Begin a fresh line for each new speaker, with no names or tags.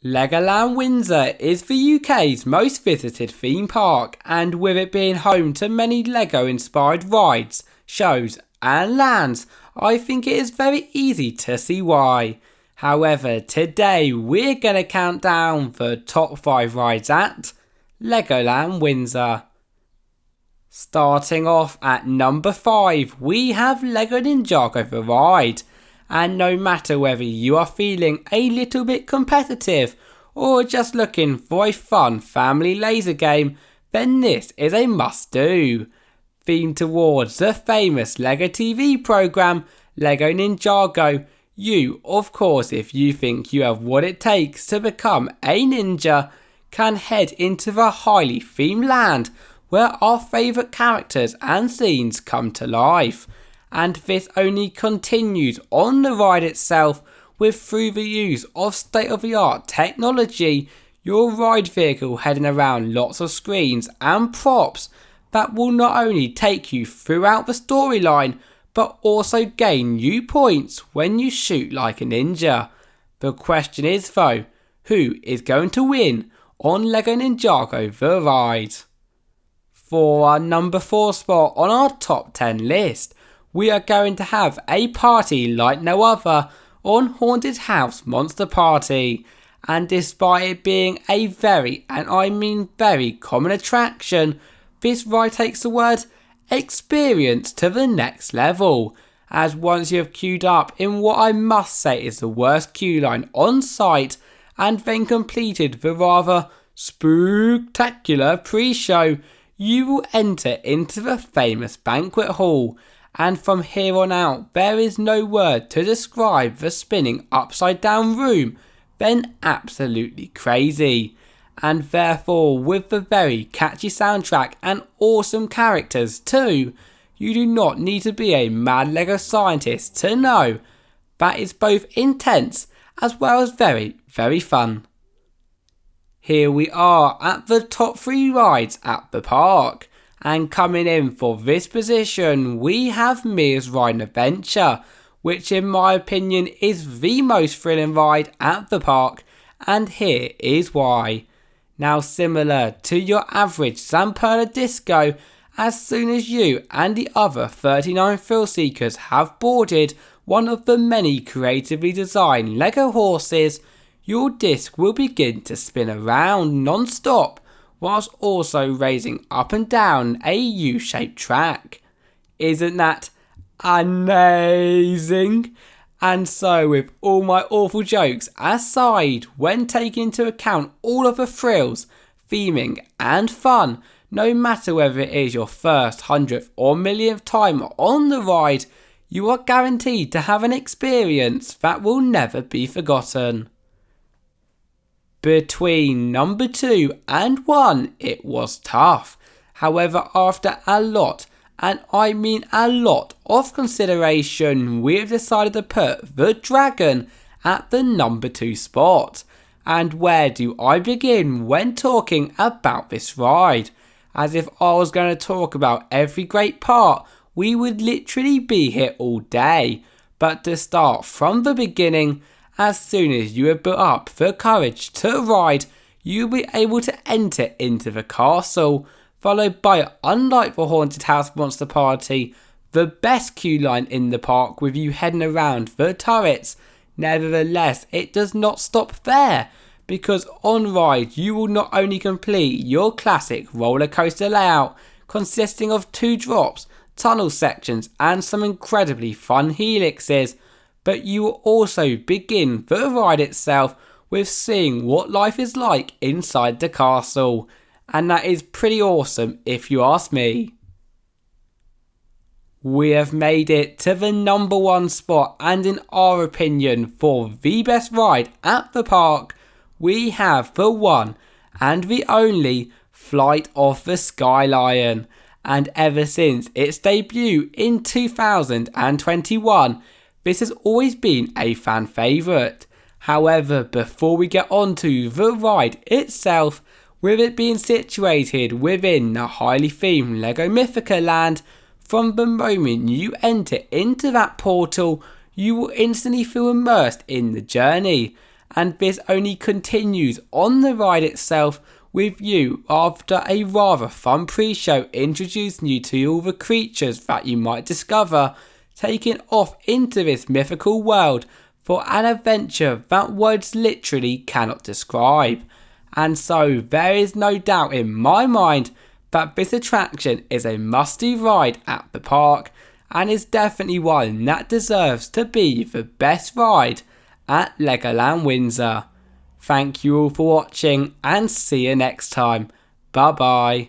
Legoland Windsor is the UK's most visited theme park, and with it being home to many Lego inspired rides, shows and lands, I think it is very easy to see why. However, today we're going to count down the top 5 rides at Legoland Windsor. Starting off at number 5, we have Lego Ninjago the ride. And no matter whether you are feeling a little bit competitive or just looking for a fun family laser game, then this is a must do. Themed towards the famous Lego TV programme Lego Ninjago, you, of course, if you think you have what it takes to become a ninja, can head into the highly themed land where our favourite characters and scenes come to life. And this only continues on the ride itself, with through the use of state-of-the-art technology, your ride vehicle heading around lots of screens and props that will not only take you throughout the storyline, but also gain new points when you shoot like a ninja. The question is though, who is going to win on Lego Ninjago the ride? For our number 4 spot on our top 10 list, we are going to have a party like no other on Haunted House Monster Party. And despite it being a very, and I mean very, common attraction, this ride takes the word experience to the next level. As once you have queued up in what I must say is the worst queue line on site, and then completed the rather spooktacular pre-show, you will enter into the famous banquet hall. And from here on out, there is no word to describe the spinning upside down room than absolutely crazy. And therefore, with the very catchy soundtrack and awesome characters too, you do not need to be a mad Lego scientist to know that it's both intense as well as very, very fun. Here we are at the top 3 rides at the park. And coming in for this position, we have Mia's Ride and Adventure, which in my opinion is the most thrilling ride at the park, and here is why. Now, similar to your average Zamperla Disco, as soon as you and the other 39 thrill seekers have boarded one of the many creatively designed Lego horses, your disc will begin to spin around non-stop, whilst also raising up and down a U-shaped track. Isn't that amazing? And so, with all my awful jokes aside, when taking into account all of the thrills, theming and fun, no matter whether it is your first 100th or millionth time on the ride, you are guaranteed to have an experience that will never be forgotten. Between number 2 and 1, it was tough. However, after a lot, and I mean a lot of consideration, we have decided to put the Dragon at the number 2 spot. And where do I begin when talking about this ride? As if I was going to talk about every great part, we would literally be here all day. But to start from the beginning, as soon as you have built up the courage to ride, you'll be able to enter into the castle, followed by, unlike the Haunted House Monster Party, the best queue line in the park with you heading around the turrets. Nevertheless, it does not stop there, because on ride you will not only complete your classic roller coaster layout consisting of 2 drops, tunnel sections and some incredibly fun helixes, but you will also begin the ride itself with seeing what life is like inside the castle, and that is pretty awesome if you ask me. We have made it to the number 1 spot, and in our opinion for the best ride at the park, we have the one and the only Flight of the Skylion. And ever since its debut in 2021, this has always been a fan favourite. However, before we get on to the ride itself, with it being situated within the highly themed Lego Mythica land, from the moment you enter into that portal, you will instantly feel immersed in the journey. and this only continues on the ride itself, with you after a rather fun pre-show introducing you to all the creatures that you might discover, taking off into this mythical world for an adventure that words literally cannot describe. And so there is no doubt in my mind that this attraction is a must-do ride at the park, and is definitely one that deserves to be the best ride at Legoland Windsor. Thank you all for watching, and see you next time. Bye bye.